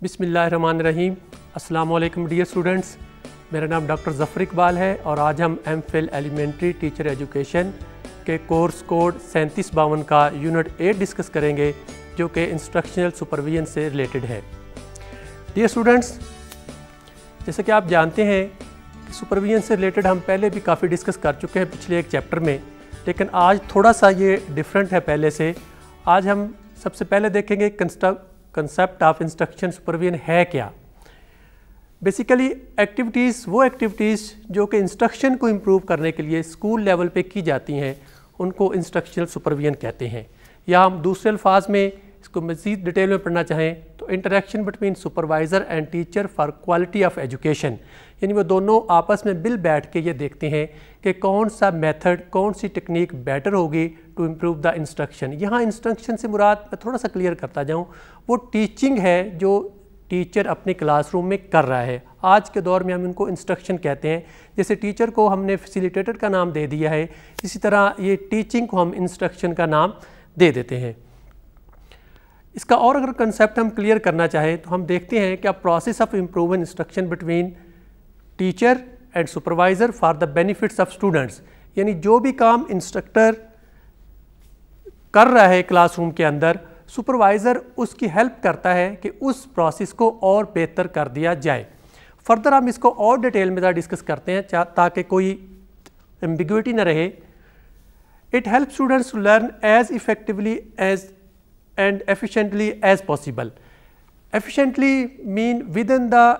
बिस्मिल्लाहिर्रहमानिर्रहीम। अस्सलाम वालेकुम डियर स्टूडेंट्स, मेरा नाम डॉक्टर ज़फ़र इकबाल है और आज हम एमफिल एलिमेंट्री टीचर एजुकेशन के कोर्स कोड 3752 का यूनिट 8 डिस्कस करेंगे जो कि इंस्ट्रक्शनल सुपरविजन से रिलेटेड है। डियर स्टूडेंट्स, जैसे कि आप जानते हैं कि सुपरविजन से रिलेटेड हम पहले भी काफ़ी डिस्कस कर चुके हैं पिछले एक चैप्टर में, लेकिन आज थोड़ा सा ये डिफरेंट है पहले से। आज हम सबसे पहले देखेंगे कंसेप्ट ऑफ इंस्ट्रक्शन सुपरविजन है क्या। बेसिकली वो एक्टिविटीज़ जो कि इंस्ट्रक्शन को इम्प्रूव करने के लिए स्कूल लेवल पे की जाती हैं उनको इंस्ट्रक्शनल सुपरविजन कहते हैं। या हम दूसरे अल्फाज में इसको मज़ीद डिटेल में पढ़ना चाहें तो interaction between supervisor and teacher for quality of education, यानी वो दोनों आपस में मिल बैठ के ये देखते हैं कि कौन सा मेथड, कौन सी टेक्निक बेटर होगी टू इम्प्रूव द इंस्ट्रक्शन। यहाँ इंस्ट्रक्शन से मुराद मैं थोड़ा सा क्लियर करता जाऊँ, वो टीचिंग है जो टीचर अपने क्लासरूम में कर रहा है। आज के दौर में हम इनको इंस्ट्रक्शन कहते हैं। जैसे टीचर को हमने फैसिलिटेटर का नाम दे दिया है, इसी तरह ये टीचिंग को हम इंस्ट्रक्शन का नाम दे देते हैं। इसका और अगर कंसेप्ट हम क्लियर करना चाहें तो हम देखते हैं कि process of improving instruction between teacher and supervisor for the benefits of students, यानी जो भी काम इंस्ट्रक्टर कर रहा है क्लासरूम के अंदर, सुपरवाइज़र उसकी हेल्प करता है कि उस प्रोसेस को और बेहतर कर दिया जाए। फर्दर हम इसको और डिटेल में ज़रा डिस्कस करते हैं ताकि कोई एम्बिग्विटी न रहे। It help students to learn as effectively as and efficiently as possible. Efficiently mean within the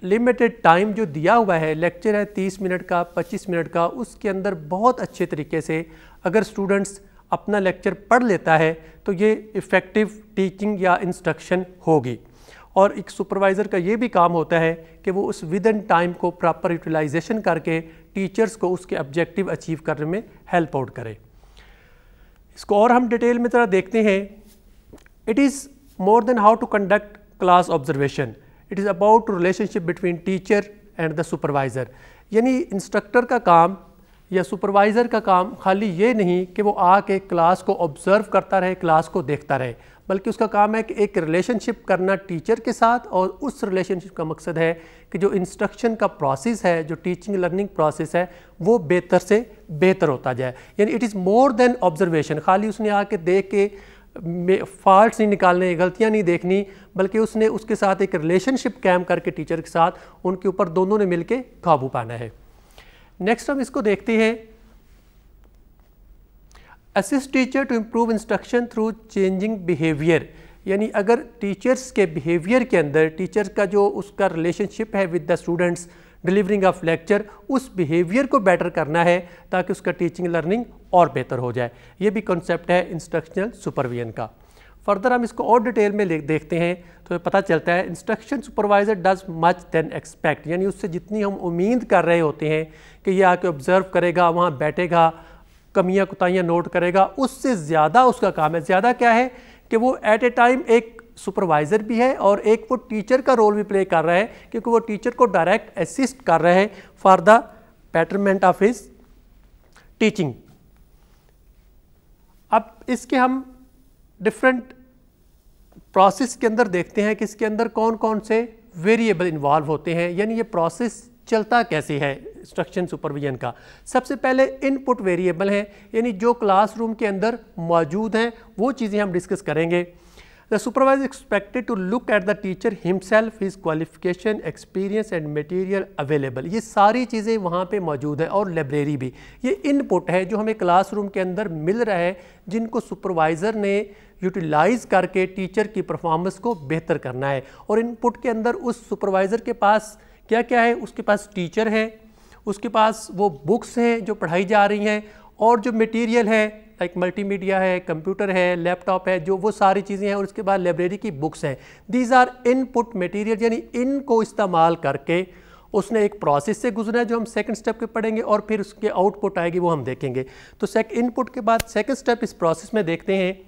limited time जो दिया हुआ है, लेक्चर है 30 मिनट का, 25 मिनट का, उसके अंदर बहुत अच्छे तरीके से अगर स्टूडेंट्स अपना लेक्चर पढ़ लेता है तो ये इफ़ेक्टिव टीचिंग या इंस्ट्रक्शन होगी। और एक सुपरवाइज़र का ये भी काम होता है कि वो उस विद इन टाइम को प्रॉपर यूटिलाइजेशन करके टीचर्स को उसके ऑब्जेक्टिव अचीव करने में हेल्प आउट करे। इसको और हम डिटेल में ज़रा देखते हैं। It is more than how to conduct class observation, it is about relationship between teacher and the supervisor. यानी इंस्ट्रक्टर का काम या सुपरवाइज़र का काम खाली ये नहीं कि वो आके क्लास को ऑब्ज़र्व करता रहे, क्लास को देखता रहे, बल्कि उसका काम है कि एक रिलेशनशिप करना टीचर के साथ, और उस रिलेशनशिप का मकसद है कि जो इंस्ट्रक्शन का प्रोसेस है, जो टीचिंग लर्निंग प्रोसेस है, वो बेहतर से बेहतर होता जाए। यानी it is more then observation. खाली उसने आके देख के फॉल्ट्स नहीं निकालने, गलतियाँ नहीं देखनी, बल्कि उसने उसके साथ एक रिलेशनशिप कायम करके टीचर के साथ उनके ऊपर दोनों ने मिल के काबू पाना है। नेक्स्ट हम इसको देखते हैं, assist teacher to improve instruction through changing behaviour. यानी अगर टीचर्स के बिहेवियर के अंदर टीचर का जो उसका रिलेशनशिप है with the students delivering of lecture, उस बिहेवियर को बेटर करना है ताकि उसका टीचिंग लर्निंग और बेहतर हो जाए। ये भी कॉन्सेप्ट है इंस्ट्रक्शनल सुपरविजन का। फर्दर हम इसको और डिटेल में देखते हैं तो पता चलता है instruction supervisor does much than expect, यानी उससे जितनी हम उम्मीद कर रहे होते हैं कि ये आके ऑब्ज़र्व करेगा, वहाँ बैठेगा, कमियाँ कुताहियाँ नोट करेगा, उससे ज़्यादा उसका काम है। ज़्यादा क्या है कि वो एट ए टाइम एक सुपरवाइज़र भी है और एक वो टीचर का रोल भी प्ले कर रहा है, क्योंकि वो टीचर को डायरेक्ट असिस्ट कर रहा है for the betterment of his teaching. अब इसके हम डिफरेंट प्रोसेस के अंदर देखते हैं कि इसके अंदर कौन कौन से वेरिएबल इन्वॉल्व होते हैं, यानी ये प्रोसेस चलता कैसे है इंस्ट्रक्शन सुपरविजन का। सबसे पहले इनपुट वेरिएबल हैं, यानी जो क्लासरूम के अंदर मौजूद हैं वो चीज़ें हम डिस्कस करेंगे। The supervisor expected to look at the teacher himself, his qualification, experience and material available. ये सारी चीज़ें वहाँ पे मौजूद है, और लाइब्रेरी भी। ये इनपुट है जो हमें क्लासरूम के अंदर मिल रहा है, जिनको सुपरवाइज़र ने यूटिलाइज़ करके टीचर की परफॉर्मेंस को बेहतर करना है। और इनपुट के अंदर उस सुपरवाइज़र के पास क्या क्या है, उसके पास टीचर है, उसके पास वो बुक्स हैं जो पढ़ाई जा रही हैं, और जो मटेरियल है लाइक मल्टीमीडिया है, कंप्यूटर है, लैपटॉप है, जो वो सारी चीज़ें हैं, और उसके बाद लाइब्रेरी की बुक्स हैं। दीज आर इनपुट मटेरियल, यानी इनको इस्तेमाल करके उसने एक प्रोसेस से गुजरना है जो हम सेकंड स्टेप के पढ़ेंगे, और फिर उसके आउटपुट आएगी वो हम देखेंगे। तो इनपुट के बाद सेकंड स्टेप इस प्रोसेस में देखते हैं,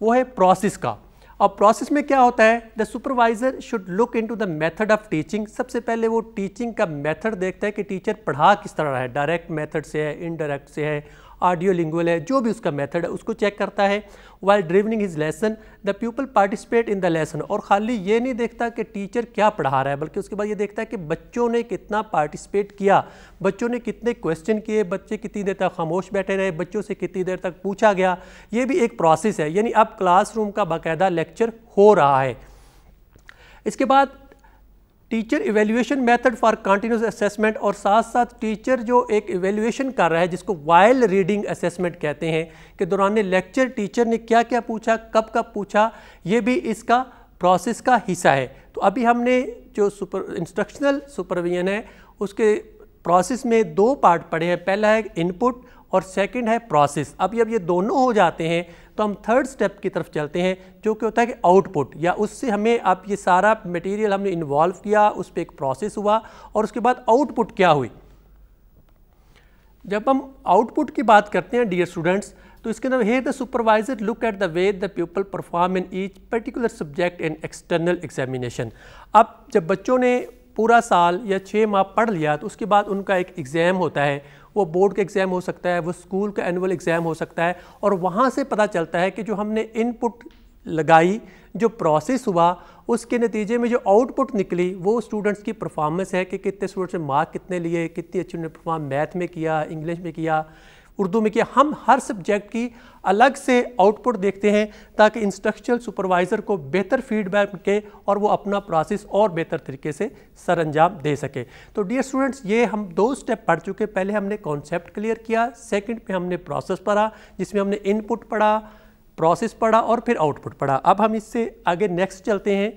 वो है प्रोसेस का। अब प्रोसेस में क्या होता है, the supervisor should look into the method of teaching. सबसे पहले वो टीचिंग का मेथड देखता है कि टीचर पढ़ा किस तरह है, डायरेक्ट मेथड से है, इनडायरेक्ट से है, ऑडियो लिंगुअल है, जो भी उसका मेथड है उसको चेक करता है। While driving his lesson the people participate in the lesson, और खाली ये नहीं देखता कि टीचर क्या पढ़ा रहा है, बल्कि उसके बाद ये देखता है कि बच्चों ने कितना पार्टिसिपेट किया, बच्चों ने कितने क्वेश्चन किए, बच्चे कितनी देर तक खामोश बैठे रहे, बच्चों से कितनी देर तक पूछा गया। ये भी एक प्रोसेस है, यानी अब क्लासरूम का बाकायदा लेक्चर हो रहा है। इसके बाद teacher evaluation method for continuous assessment, और साथ साथ टीचर जो एक इवेल्यूएशन कर रहा है जिसको वाइल रीडिंग असेसमेंट कहते हैं, कि दौरान लेक्चर टीचर ने क्या क्या पूछा, कब कब पूछा, ये भी इसका प्रोसेस का हिस्सा है। तो अभी हमने जो इंस्ट्रक्शनल सुपरविजन है उसके प्रोसेस में दो पार्ट पढ़े हैं, पहला है इनपुट और सेकंड है प्रोसेस। अब ये दोनों हो जाते हैं तो हम थर्ड स्टेप की तरफ चलते हैं, जो कि होता है कि आउटपुट, या उससे हमें अब ये सारा मटेरियल हमने इन्वॉल्व किया, उस पर एक प्रोसेस हुआ और उसके बाद आउटपुट क्या हुई। जब हम आउटपुट की बात करते हैं डियर स्टूडेंट्स, तो इसके अंदर here the supervisor look at the way the people perform in each particular subject in external examination. अब जब बच्चों ने पूरा साल या 6 माह पढ़ लिया तो उसके बाद उनका एक एग्ज़ाम होता है, वो बोर्ड का एग्ज़ाम हो सकता है, वो स्कूल का एनुअल एग्ज़ाम हो सकता है, और वहाँ से पता चलता है कि जो हमने इनपुट लगाई, जो प्रोसेस हुआ, उसके नतीजे में जो आउटपुट निकली वो स्टूडेंट्स की परफॉर्मेंस है कि कितने स्टूडेंट्स ने मार्क कितने लिए, कितनी अच्छी उन्होंने परफॉर्म मैथ में किया, इंग्लिश में किया, उर्दू में किया। हम हर सब्जेक्ट की अलग से आउटपुट देखते हैं ताकि इंस्ट्रक्शनल सुपरवाइज़र को बेहतर फीडबैक मिले और वो अपना प्रोसेस और बेहतर तरीके से सरअंजाम दे सके। तो डियर स्टूडेंट्स, ये हम 2 स्टेप पढ़ चुके। पहले हमने कॉन्सेप्ट क्लियर किया, सेकंड पे हमने प्रोसेस पढ़ा जिसमें हमने इनपुट पढ़ा, प्रोसेस पढ़ा और फिर आउटपुट पढ़ा। अब हम इससे आगे नेक्स्ट चलते हैं,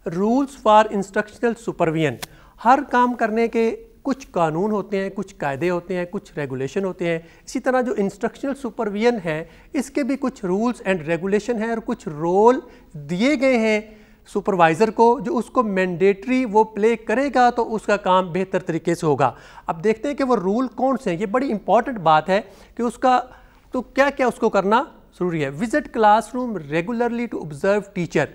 रूल्स फॉर इंस्ट्रक्शनल सुपरविजन। हर काम करने के कुछ कानून होते हैं, कुछ कायदे होते हैं, कुछ रेगुलेशन होते हैं। इसी तरह जो इंस्ट्रक्शनल सुपरविजन है इसके भी कुछ रूल्स एंड रेगुलेशन हैं और कुछ रोल दिए गए हैं सुपरवाइज़र को, जो उसको मैंडेटरी वो प्ले करेगा तो उसका काम बेहतर तरीके से होगा। अब देखते हैं कि वो रूल कौन से हैं। ये बड़ी इंपॉर्टेंट बात है कि उसका तो क्या क्या उसको करना ज़रूरी है। Visit classroom regularly to observe teacher.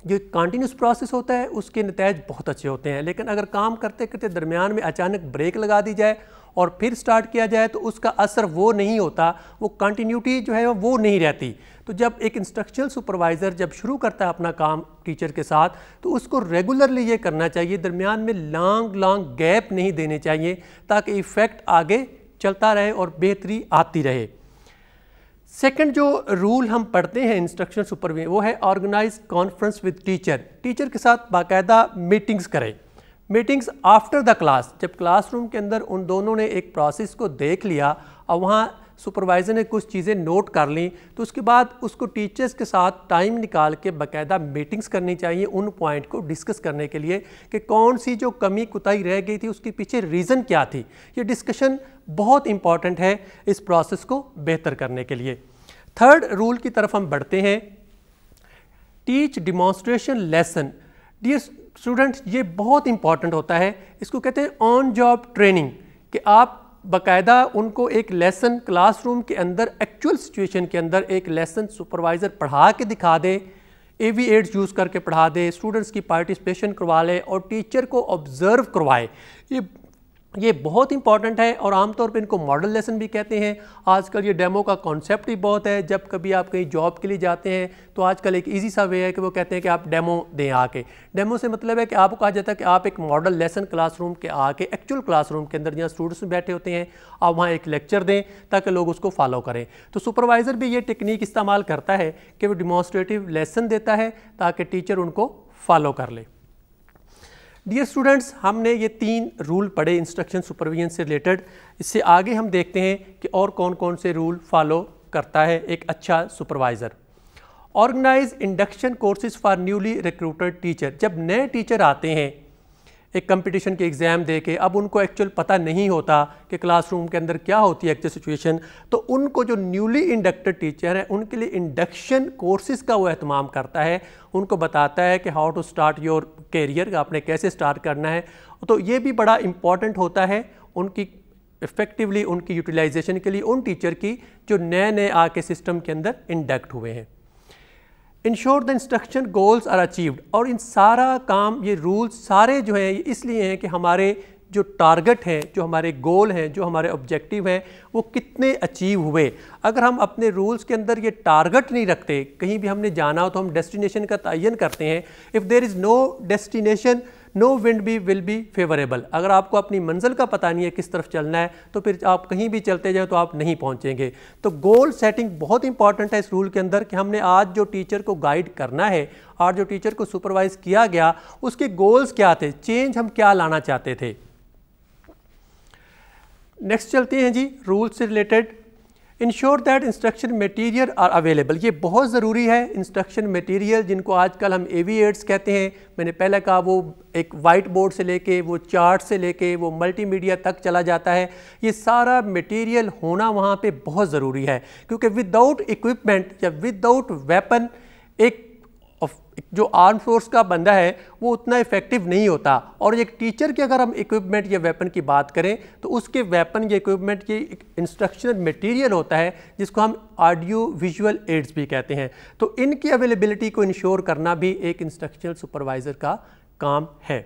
जो कंटिन्यूस प्रोसेस होता है उसके नतीजे बहुत अच्छे होते हैं, लेकिन अगर काम करते करते दरमियान में अचानक ब्रेक लगा दी जाए और फिर स्टार्ट किया जाए तो उसका असर वो नहीं होता, वो कंटिन्यूटी जो है वो नहीं रहती। तो जब एक इंस्ट्रक्शनल सुपरवाइज़र जब शुरू करता है अपना काम टीचर के साथ, तो उसको रेगुलरली ये करना चाहिए, दरमियान में लॉन्ग गैप नहीं देने चाहिए ताकि इफ़ेक्ट आगे चलता रहे और बेहतरी आती रहे। सेकंड जो रूल हम पढ़ते हैं इंस्ट्रक्शन सुपरविजन, वो है organise conference with teacher. Teacher के साथ बाकायदा मीटिंग्स करें। मीटिंग्स आफ्टर द क्लास, जब क्लासरूम के अंदर उन दोनों ने एक प्रोसेस को देख लिया और वहाँ सुपरवाइज़र ने कुछ चीज़ें नोट कर ली, तो उसके बाद उसको टीचर्स के साथ टाइम निकाल के बाकायदा मीटिंग्स करनी चाहिए उन पॉइंट को डिस्कस करने के लिए कि कौन सी जो कमी कुताही रह गई थी उसके पीछे रीज़न क्या थी। ये डिस्कशन बहुत इंपॉर्टेंट है इस प्रोसेस को बेहतर करने के लिए। थर्ड रूल की तरफ हम बढ़ते हैं, teach demonstration lesson. Dear students, ये बहुत इंपॉर्टेंट होता है, इसको कहते हैं ऑन जॉब ट्रेनिंग, कि आप बाकायदा उनको एक लेसन क्लासरूम के अंदर एक्चुअल सिचुएशन के अंदर एक लेसन सुपरवाइज़र पढ़ा के दिखा दे, AV एड्स यूज़ करके पढ़ा दे, स्टूडेंट्स की पार्टिसिपेशन करवा ले और टीचर को ऑब्ज़र्व करवाए। ये बहुत इंपॉर्टेंट है और आमतौर पे इनको मॉडल लेसन भी कहते हैं। आजकल ये डेमो का कॉन्सेप्ट ही बहुत है। जब कभी आप कहीं जॉब के लिए जाते हैं तो आजकल एक इजी सा वे है कि वो कहते हैं कि आप डेमो दें आके। डेमो से मतलब है कि आपको कहा जाता है कि आप एक मॉडल लेसन क्लासरूम के आके एक्चुअल क्लासरूम के अंदर जहाँ स्टूडेंट्स बैठे होते हैं आप वहाँ एक लेक्चर दें ताकि लोग उसको फॉलो करें। तो सुपरवाइज़र भी ये टेक्निक इस्तेमाल करता है कि वो डिमॉन्स्ट्रेटिव लेसन देता है ताकि टीचर उनको फॉलो कर ले। डियर स्टूडेंट्स, हमने ये 3 रूल पढ़े इंस्ट्रक्शन सुपरविजन से रिलेटेड। इससे आगे हम देखते हैं कि और कौन कौन से रूल फॉलो करता है एक अच्छा supervisor. Organise induction courses for newly recruited teacher. जब नए टीचर आते हैं एक कंपटीशन के एग्ज़ाम दे के, अब उनको एक्चुअल पता नहीं होता कि क्लासरूम के अंदर क्या होती है एक्चुअल सिचुएशन, तो उनको जो न्यूली इंडक्टेड टीचर है उनके लिए इंडक्शन कोर्सेज का वो एहतमाम करता है, उनको बताता है कि how to start your career, आपने कैसे स्टार्ट करना है। तो ये भी बड़ा इंपॉर्टेंट होता है उनकी इफ़ेक्टिवली उनकी यूटिलाइजेशन के लिए, उन टीचर की जो नए नए आके सिस्टम के अंदर इंडक्ट हुए हैं। Ensure the instruction goals are achieved. और इन सारा काम, ये रूल्स सारे जो हैं इसलिए हैं कि हमारे जो टारगेट हैं, जो हमारे गोल हैं, जो हमारे ऑब्जेक्टिव हैं, वो कितने अचीव हुए। अगर हम अपने रूल्स के अंदर ये टारगेट नहीं रखते, कहीं भी हमने जाना हो तो हम डेस्टिनेशन का तयन करते हैं। If there is no destination no wind be will be favourable. अगर आपको अपनी मंजिल का पता नहीं है किस तरफ चलना है तो फिर आप कहीं भी चलते जाए तो आप नहीं पहुंचेंगे। तो गोल सेटिंग बहुत इंपॉर्टेंट है इस रूल के अंदर कि हमने आज जो टीचर को गाइड करना है, आज जो टीचर को सुपरवाइज किया गया, उसके गोल्स क्या थे, चेंज हम क्या लाना चाहते थे। नेक्स्ट चलते हैं जी रूल से रिलेटेड। Ensure that instruction material are available. ये बहुत ज़रूरी है। इंस्ट्रक्शन मटेरियल जिनको आजकल हम AV8s कहते हैं, मैंने पहले कहा वो एक वाइट बोर्ड से लेके वो चार्ट से लेके वो मल्टीमीडिया तक चला जाता है। ये सारा मटेरियल होना वहाँ पे बहुत ज़रूरी है, क्योंकि विदाउट इक्विपमेंट या विदाउट वेपन एक जो आर्म फोर्स का बंदा है वो उतना इफेक्टिव नहीं होता। और एक टीचर के अगर हम इक्विपमेंट या वेपन की बात करें तो उसके वेपन या इक्विपमेंट की इंस्ट्रक्शनल मटेरियल होता है जिसको हम ऑडियो विजुअल एड्स भी कहते हैं। तो इनकी अवेलेबिलिटी को इंश्योर करना भी एक इंस्ट्रक्शनल सुपरवाइज़र का काम है।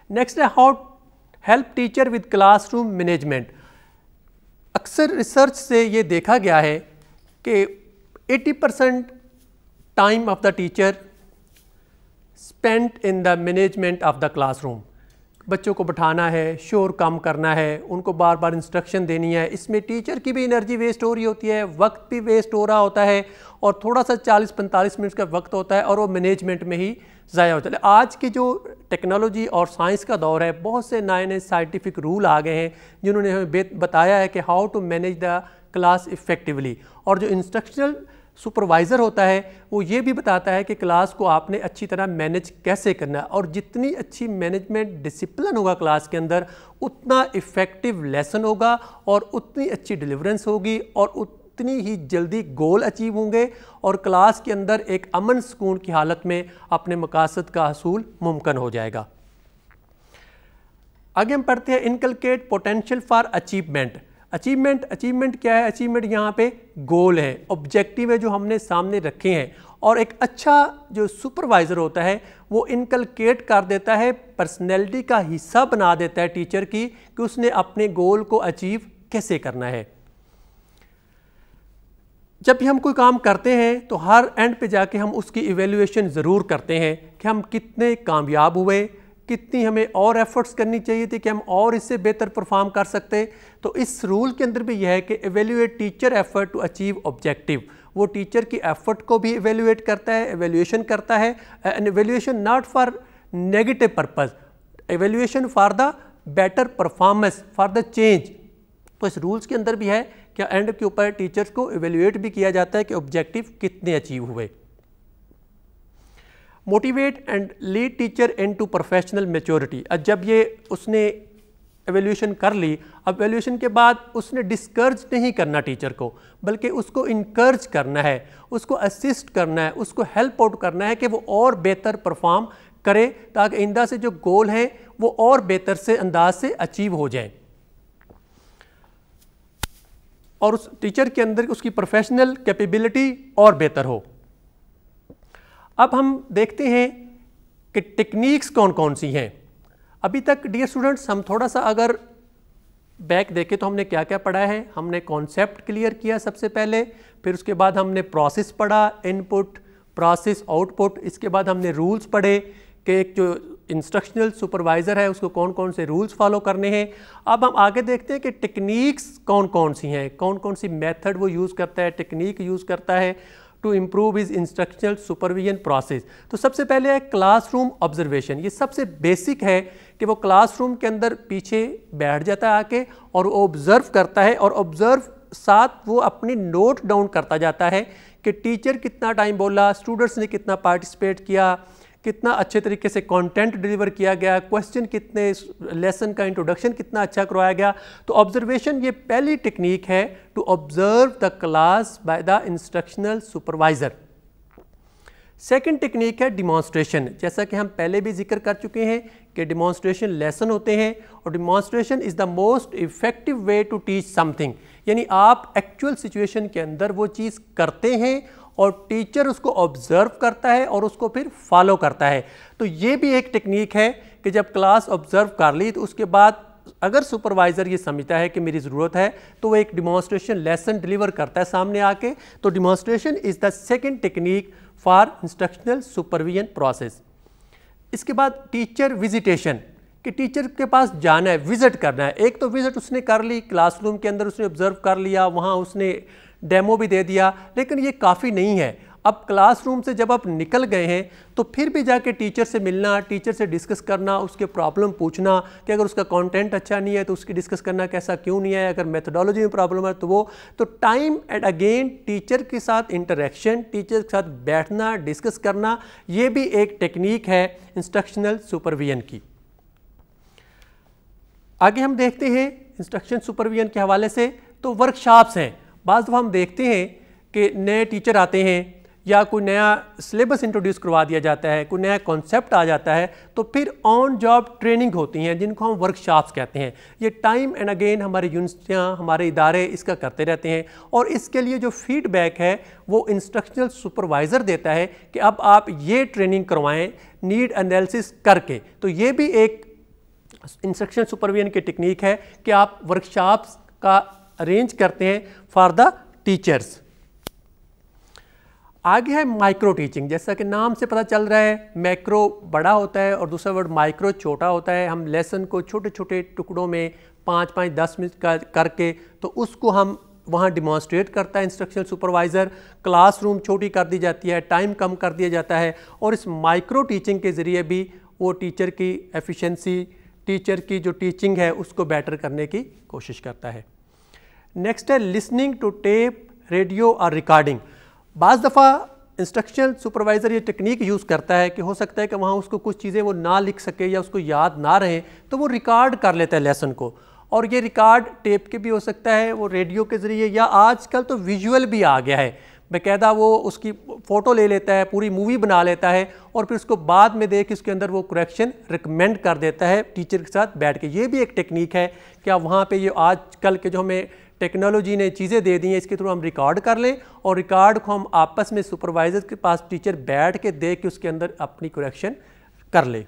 नेक्स्ट है how help teacher with classroom management. अक्सर रिसर्च से ये देखा गया है कि 80% time of the teacher spent in the management of the classroom. बच्चों को बैठाना है, शोर कम करना है, उनको बार बार इंस्ट्रक्शन देनी है, इसमें टीचर की भी एनर्जी वेस्ट हो रही होती है, वक्त भी वेस्ट हो रहा होता है और थोड़ा सा 40-45 मिनट का वक्त होता है और वो मैनेजमेंट में ही ज़ाया होता है। आज की जो टेक्नोलॉजी और साइंस का दौर है, बहुत से नए नए साइंटिफिक रूल आ गए हैं जिन्होंने हमें बताया है कि how to manage the class effectively. और जो इंस्ट्रक्शनल सुपरवाइज़र होता है वो ये भी बताता है कि क्लास को आपने अच्छी तरह मैनेज कैसे करना है, और जितनी अच्छी मैनेजमेंट डिसिप्लिन होगा क्लास के अंदर उतना इफ़ेक्टिव लेसन होगा और उतनी अच्छी डिलीवरेंस होगी और उतनी ही जल्दी गोल अचीव होंगे और क्लास के अंदर एक अमन सुकून की हालत में अपने मकासद का हसूल मुमकिन हो जाएगा। आगे हम पढ़ते हैं inculcate potential for achievement. Achievement क्या है? अचीवमेंट यहाँ पे गोल है, ऑब्जेक्टिव है जो हमने सामने रखे हैं। और एक अच्छा जो सुपरवाइज़र होता है वो इनकलकेट कर देता है, पर्सनैलिटी का हिस्सा बना देता है टीचर की कि उसने अपने गोल को अचीव कैसे करना है। जब भी हम कोई काम करते हैं तो हर एंड पे जाके हम उसकी इवेल्युएशन ज़रूर करते हैं कि हम कितने कामयाब हुए, कितनी हमें और एफर्ट्स करनी चाहिए थी कि हम और इससे बेहतर परफॉर्म कर सकते। तो इस रूल के अंदर भी यह है कि evaluate teacher effort to achieve objective. वो टीचर की एफर्ट को भी एवेल्यूएट करता है, एवेल्यूएशन करता है। An evaluation not for negative purpose, evaluation for the better performance, for the change. तो इस रूल्स के अंदर भी है कि एंड के ऊपर टीचर्स को एवेल्यूएट भी किया जाता है कि ऑब्जेक्टिव कितने अचीव हुए। Motivate and lead teacher into professional maturity. जब ये उसने एवेल्यूशन कर ली, अब एवेल्यूशन के बाद उसने डिस्करेज नहीं करना टीचर को, बल्कि उसको इनकरेज करना है, उसको असिस्ट करना है, उसको हेल्प आउट करना है कि वो और बेहतर परफॉर्म करे ताकि आइंदा से जो गोल हैं वो और बेहतर से अंदाज से अचीव हो जाएं और उस टीचर के अंदर उसकी प्रोफेशनल कैपेबिलिटी और बेहतर हो। अब हम देखते हैं कि टेक्निक्स कौन कौन सी हैं। अभी तक डियर स्टूडेंट्स हम थोड़ा सा अगर बैक देखें तो हमने क्या क्या पढ़ा है। हमने कॉन्सेप्ट क्लियर किया सबसे पहले, फिर उसके बाद हमने प्रोसेस पढ़ा, इनपुट प्रोसेस आउटपुट। इसके बाद हमने रूल्स पढ़े कि एक जो इंस्ट्रक्शनल सुपरवाइज़र है उसको कौन कौन से रूल्स फॉलो करने हैं। अब हम आगे देखते हैं कि टेक्निक्स कौन कौन सी हैं, कौन कौन सी मेथड वो यूज़ करता है, टेक्निक यूज़ करता है to improve his instructional supervision process. तो सबसे पहले है क्लासरूम ऑब्जर्वेशन। ये सबसे बेसिक है कि वो क्लासरूम के अंदर पीछे बैठ जाता है आके और वो ऑब्ज़र्व करता है और ऑब्ज़र्व साथ वो अपनी नोट डाउन करता जाता है कि टीचर कितना टाइम बोला, स्टूडेंट्स ने कितना पार्टिसिपेट किया, कितना अच्छे तरीके से कंटेंट डिलीवर किया गया, क्वेश्चन कितने, लेसन का इंट्रोडक्शन कितना अच्छा करवाया गया। तो ऑब्जर्वेशन ये पहली टेक्निक है to observe the class by the instructional supervisor. Second technique है डिमॉन्स्ट्रेशन। जैसा कि हम पहले भी जिक्र कर चुके हैं कि डिमॉन्स्ट्रेशन लेसन होते हैं और demonstration is the most effective way to teach something. यानी आप एक्चुअल सिचुएशन के अंदर वो चीज़ करते हैं और टीचर उसको ऑब्जर्व करता है और उसको फिर फॉलो करता है। तो ये भी एक टेक्निक है कि जब क्लास ऑब्जर्व कर ली तो उसके बाद अगर सुपरवाइज़र ये समझता है कि मेरी ज़रूरत है तो वो एक डिमॉन्स्ट्रेशन लेसन डिलीवर करता है सामने आके। तो demonstration is the second technique for instructional supervision process. इसके बाद टीचर विजिटेशन, कि टीचर के पास जाना है, विजिट करना है। एक तो विजिट उसने कर ली, क्लासरूम के अंदर उसने ऑब्जर्व कर लिया, वहाँ उसने डेमो भी दे दिया, लेकिन ये काफ़ी नहीं है। अब क्लासरूम से जब आप निकल गए हैं तो फिर भी जाके टीचर से मिलना, टीचर से डिस्कस करना, उसके प्रॉब्लम पूछना कि अगर उसका कंटेंट अच्छा नहीं है तो उसकी डिस्कस करना कैसा क्यों नहीं है, अगर मेथोडोलॉजी में प्रॉब्लम है तो वो, तो टाइम एंड अगेन टीचर के साथ इंटरेक्शन, टीचर के साथ बैठना, डिस्कस करना, ये भी एक टेक्निक है इंस्ट्रक्शनल सुपरविजन की। आगे हम देखते हैं इंस्ट्रक्शन सुपरविजन के हवाले से तो वर्कशॉप्स हैं। बाज़ दफ़ा हम देखते हैं कि नए टीचर आते हैं या कोई नया सिलेबस इंट्रोड्यूस करवा दिया जाता है, कोई नया कॉन्सेप्ट आ जाता है, तो फिर ऑन जॉब ट्रेनिंग होती हैं जिनको हम वर्कशॉप्स कहते हैं। ये टाइम एंड अगेन हमारी यूनिवर्सिटियाँ, हमारे इदारे इसका करते रहते हैं और इसके लिए जो फीडबैक है वो इंस्ट्रक्शनल सुपरवाइज़र देता है कि अब आप ये ट्रेनिंग करवाएँ नीड एनालिसिस करके। तो ये भी एक इंस्ट्रक्शन सुपरविजन की टेक्निक है कि आप वर्कशॉप्स का अरेंज करते हैं फॉर द टीचर्स। आगे है माइक्रो टीचिंग। जैसा कि नाम से पता चल रहा है, मैक्रो बड़ा होता है और दूसरा वर्ड माइक्रो छोटा होता है। हम लेसन को छोटे छोटे टुकड़ों में 5-5, 10 मिनट का करके तो उसको हम वहाँ डिमॉन्स्ट्रेट करता है इंस्ट्रक्शनल सुपरवाइज़र। क्लासरूम छोटी कर दी जाती है, टाइम कम कर दिया जाता है और इस माइक्रो टीचिंग के ज़रिए भी वो टीचर की एफिशिएंसी, टीचर की जो टीचिंग है उसको बेटर करने की कोशिश करता है। नेक्स्ट है लिसनिंग टू टेप, रेडियो और रिकॉर्डिंग। बाज़ दफ़ा इंस्ट्रक्शनल सुपरवाइज़र ये टेक्निक यूज़ करता है कि हो सकता है कि वहाँ उसको कुछ चीज़ें वो ना लिख सके या उसको याद ना रहे, तो वो रिकॉर्ड कर लेता है लेसन को। और ये रिकॉर्ड टेप के भी हो सकता है, वो रेडियो के ज़रिए, या आजकल तो विजुअल भी आ गया है, बाकायदा वो उसकी फ़ोटो ले लेता है, पूरी मूवी बना लेता है और फिर उसको बाद में देख के उसके अंदर वो करेक्शन रिकमेंड कर देता है टीचर के साथ बैठ के। ये भी एक टेक्निक है कि आप वहाँ पे ये आजकल के जो हमें टेक्नोलॉजी ने चीज़ें दे दी हैं इसके थ्रू हम रिकॉर्ड कर लें और रिकॉर्ड को हम आपस में सुपरवाइज़र के पास टीचर बैठ के देख के उसके अंदर अपनी करेक्शन कर ले।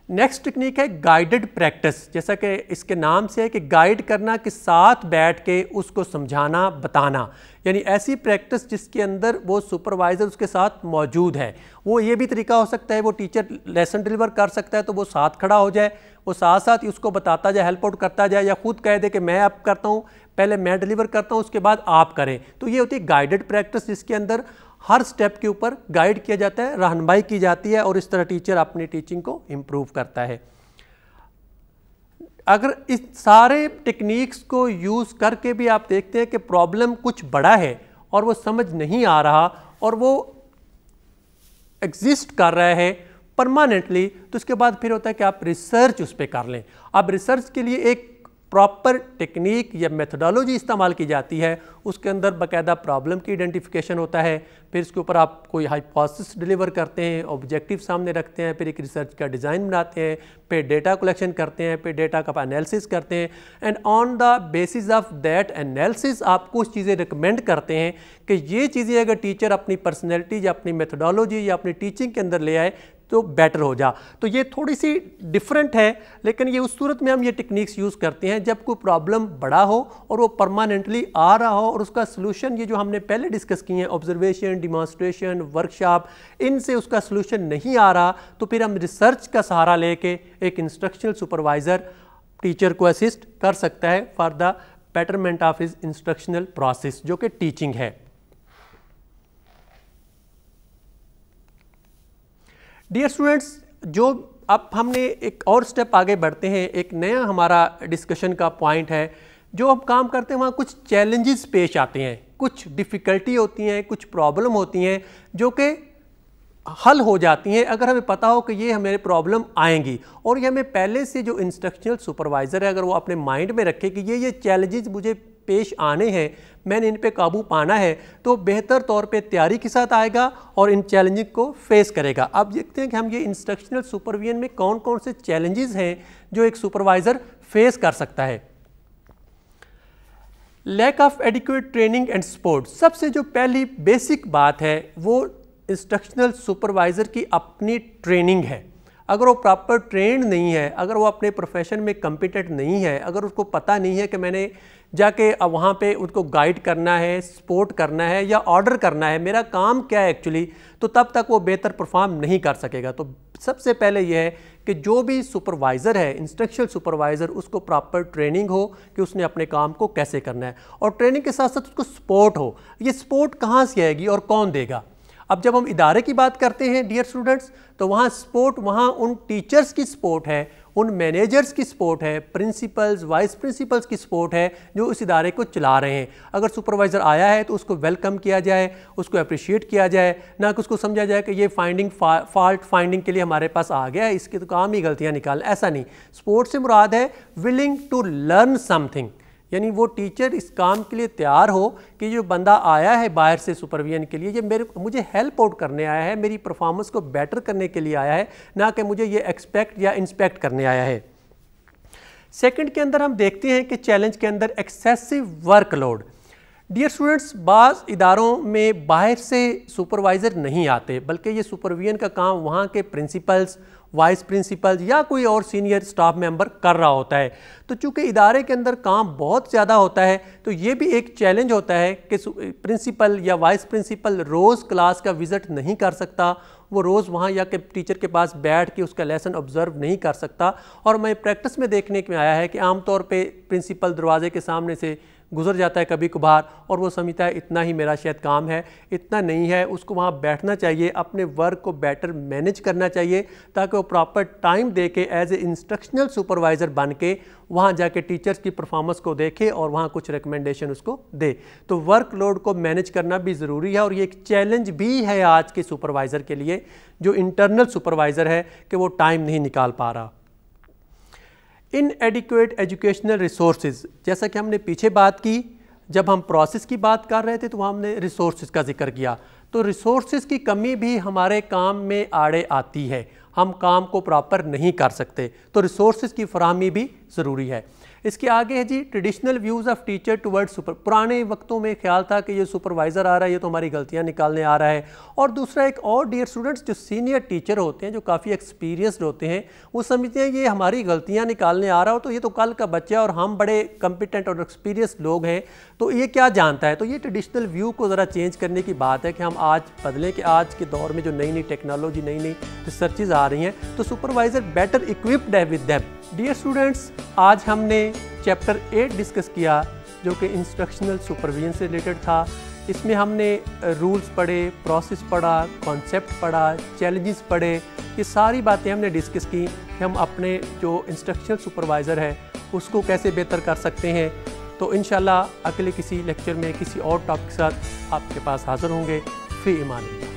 नेक्स्ट टेक्निक है गाइडेड प्रैक्टिस। जैसा कि इसके नाम से है कि गाइड करना, कि साथ बैठ के उसको समझाना, बताना, यानी ऐसी प्रैक्टिस जिसके अंदर वो सुपरवाइज़र उसके साथ मौजूद है। वो ये भी तरीका हो सकता है, वो टीचर लेसन डिलीवर कर सकता है तो वो साथ खड़ा हो जाए, वो साथ साथ ही उसको बताता जाए, हेल्प आउट करता जाए, या खुद कह दे कि मैं अब करता हूँ, पहले मैं डिलीवर करता हूँ उसके बाद आप करें। तो ये होती है गाइडेड प्रैक्टिस जिसके अंदर हर स्टेप के ऊपर गाइड किया जाता है, रहनुमाई की जाती है और इस तरह टीचर अपनी टीचिंग को इम्प्रूव करता है। अगर इस सारे टेक्निक्स को यूज़ करके भी आप देखते हैं कि प्रॉब्लम कुछ बड़ा है और वो समझ नहीं आ रहा और वो एग्जिस्ट कर रहा है परमानेंटली, तो उसके बाद फिर होता है कि आप रिसर्च उस पर कर लें। अब रिसर्च के लिए एक प्रॉपर टेक्निक या मेथोडोलॉजी इस्तेमाल की जाती है, उसके अंदर बाकायदा प्रॉब्लम की आइडेंटिफिकेशन होता है, फिर इसके ऊपर आप कोई हाइपोथेसिस डिलीवर करते हैं, ऑब्जेक्टिव सामने रखते हैं, फिर एक रिसर्च का डिज़ाइन बनाते हैं, फिर डेटा कलेक्शन करते हैं, फिर डेटा का एनालिसिस करते हैं and on the basis of that analysis आप कुछ चीज़ें रिकमेंड करते हैं कि ये चीज़ें अगर टीचर अपनी पर्सनैलिटी या अपनी मेथोडोलॉजी या अपनी टीचिंग के अंदर ले आए तो बेटर हो जा। तो ये थोड़ी सी डिफरेंट है, लेकिन ये उस सूरत में हम ये टेक्निक्स यूज़ करते हैं जब कोई प्रॉब्लम बड़ा हो और वो परमानेंटली आ रहा हो और उसका सलूशन ये जो हमने पहले डिस्कस किए हैं, ऑब्जर्वेशन, डिमॉन्स्ट्रेशन, वर्कशॉप, इनसे उसका सलूशन नहीं आ रहा तो फिर हम रिसर्च का सहारा लेके एक इंस्ट्रक्शनल सुपरवाइज़र टीचर को असिस्ट कर सकता है for the betterment of his instructional process, जो कि टीचिंग है। डियर स्टूडेंट्स, जो अब हमने एक और स्टेप आगे बढ़ते हैं, एक नया हमारा डिस्कशन का पॉइंट है। जो हम काम करते हैं वहाँ कुछ चैलेंजेस पेश आते हैं, कुछ डिफ़िकल्टी होती हैं, कुछ प्रॉब्लम होती हैं जो कि हल हो जाती हैं अगर हमें पता हो कि ये हमें प्रॉब्लम आएंगी, और ये हमें पहले से जो इंस्ट्रक्शनल सुपरवाइज़र है अगर वो अपने माइंड में रखे कि ये चैलेंजेस मुझे पेश आने हैं, मैंने इन पे काबू पाना है, तो बेहतर तौर पे तैयारी के साथ आएगा और इन चैलेंजेस को फेस करेगा। अब देखते हैं कि हम ये इंस्ट्रक्शनल सुपरविजन में कौन कौन से चैलेंजेस हैं जो एक सुपरवाइज़र फेस कर सकता है। Lack of adequate training and support. सबसे जो पहली बेसिक बात है वो इंस्ट्रक्शनल सुपरवाइज़र की अपनी ट्रेनिंग है। अगर वो प्रॉपर ट्रेंड नहीं है, अगर वो अपने प्रोफेशन में कम्पिटेंट नहीं है, अगर उसको पता नहीं है कि मैंने जाके अब वहाँ पे उनको गाइड करना है, सपोर्ट करना है या ऑर्डर करना है, मेरा काम क्या है एक्चुअली, तो तब तक वो बेहतर परफॉर्म नहीं कर सकेगा। तो सबसे पहले ये है कि जो भी सुपरवाइज़र है, इंस्ट्रक्शनल सुपरवाइज़र, उसको प्रॉपर ट्रेनिंग हो कि उसने अपने काम को कैसे करना है, और ट्रेनिंग के साथ साथ उसको सपोर्ट हो। ये सपोर्ट कहाँ से आएगी और कौन देगा? अब जब हम इदारे की बात करते हैं डियर स्टूडेंट्स, तो वहाँ सपोर्ट, वहाँ उन टीचर्स की सपोर्ट है, उन मैनेजर्स की सपोर्ट है, प्रिंसिपल्स, वाइस प्रिंसिपल्स की सपोर्ट है जो उस इदारे को चला रहे हैं। अगर सुपरवाइज़र आया है तो उसको वेलकम किया जाए, उसको अप्रिशिएट किया जाए, ना कि उसको समझा जाए कि ये फॉल्ट फाइंडिंग के लिए हमारे पास आ गया है, इसकी तो काम ही गलतियाँ निकाल। ऐसा नहीं। सपोर्ट से मुराद है विलिंग टू लर्न समथिंग, यानी वो टीचर इस काम के लिए तैयार हो कि जो बंदा आया है बाहर से सुपरविजन के लिए, ये मुझे हेल्प आउट करने आया है, मेरी परफॉर्मेंस को बेटर करने के लिए आया है, ना कि मुझे ये एक्सपेक्ट या इंस्पेक्ट करने आया है। सेकंड के अंदर हम देखते हैं कि चैलेंज के अंदर एक्सेसिव वर्कलोड। डियर स्टूडेंट्स, बाज़ इदारों में बाहर से सुपरवाइज़र नहीं आते, बल्कि ये सुपरविजन का काम वहाँ के प्रिंसिपल्स, वाइस प्रिंसिपल या कोई और सीनियर स्टाफ मेंबर कर रहा होता है। तो चूँकि इदारे के अंदर काम बहुत ज़्यादा होता है, तो ये भी एक चैलेंज होता है कि प्रिंसिपल या वाइस प्रिंसिपल रोज़ क्लास का विज़िट नहीं कर सकता, वो रोज़ वहाँ या के टीचर के पास बैठ के उसका लेसन ऑब्ज़र्व नहीं कर सकता। और मैं प्रैक्टिस में देखने में आया है कि आमतौर पे प्रिंसिपल दरवाजे के सामने से गुजर जाता है कभी कभार, और वो समझता है इतना ही मेरा शायद काम है। इतना नहीं है, उसको वहाँ बैठना चाहिए, अपने वर्क को बेटर मैनेज करना चाहिए, ताकि वो प्रॉपर टाइम दे के एज ए इंस्ट्रक्शनल सुपरवाइज़र बन के वहाँ जाके टीचर्स की परफॉर्मेंस को देखे और वहाँ कुछ रिकमेंडेशन उसको दे। तो वर्कलोड को मैनेज करना भी ज़रूरी है, और ये एक चैलेंज भी है आज के सुपरवाइज़र के लिए, जो इंटरनल सुपरवाइज़र है, कि वो टाइम नहीं निकाल पा रहा। इनएडिक्वेट एजुकेशनल रिसोर्सेज, जैसा कि हमने पीछे बात की, जब हम प्रोसेस की बात कर रहे थे तो वहाँ हमने रिसोर्सेज का जिक्र किया। तो रिसोर्सेज की कमी भी हमारे काम में आड़े आती है, हम काम को प्रॉपर नहीं कर सकते, तो रिसोर्सेज की फराहमी भी ज़रूरी है। इसके आगे है जी traditional views of teacher toward super. पुराने वक्तों में ख्याल था कि ये सुपरवाइज़र आ रहा है, ये तो हमारी गलतियाँ निकालने आ रहा है। और दूसरा एक और, डियर स्टूडेंट्स, जो सीनियर टीचर होते हैं, जो काफ़ी एक्सपीरियंस्ड होते हैं, वो समझते हैं ये हमारी गलतियाँ निकालने आ रहा हो, तो ये तो कल का बच्चा और हम बड़े कंपिटेंट और एक्सपीरियंस लोग हैं, तो ये क्या जानता है। तो ये ट्रेडिशनल व्यू को ज़रा चेंज करने की बात है कि हम आज बदलें, कि आज के दौर में जो नई नई टेक्नोलॉजी, नई नई रिसर्चेज आ रही हैं, तो सुपरवाइज़र बेटर इक्विप्ड है विद देम। डियर स्टूडेंट्स, आज हमने चैप्टर 8 डिस्कस किया, जो कि इंस्ट्रक्शनल सुपरविजन से रिलेटेड था। इसमें हमने रूल्स पढ़े, प्रोसेस पढ़ा, कॉन्सेप्ट पढ़ा, चैलेंजेस पढ़े, ये सारी बातें हमने डिस्कस की कि हम अपने जो इंस्ट्रक्शनल सुपरवाइज़र है उसको कैसे बेहतर कर सकते हैं। तो इंशाल्लाह अगले किसी लेक्चर में किसी और टॉपिक के साथ आपके पास हाज़िर होंगे। फ़ी इमान अल्लाह।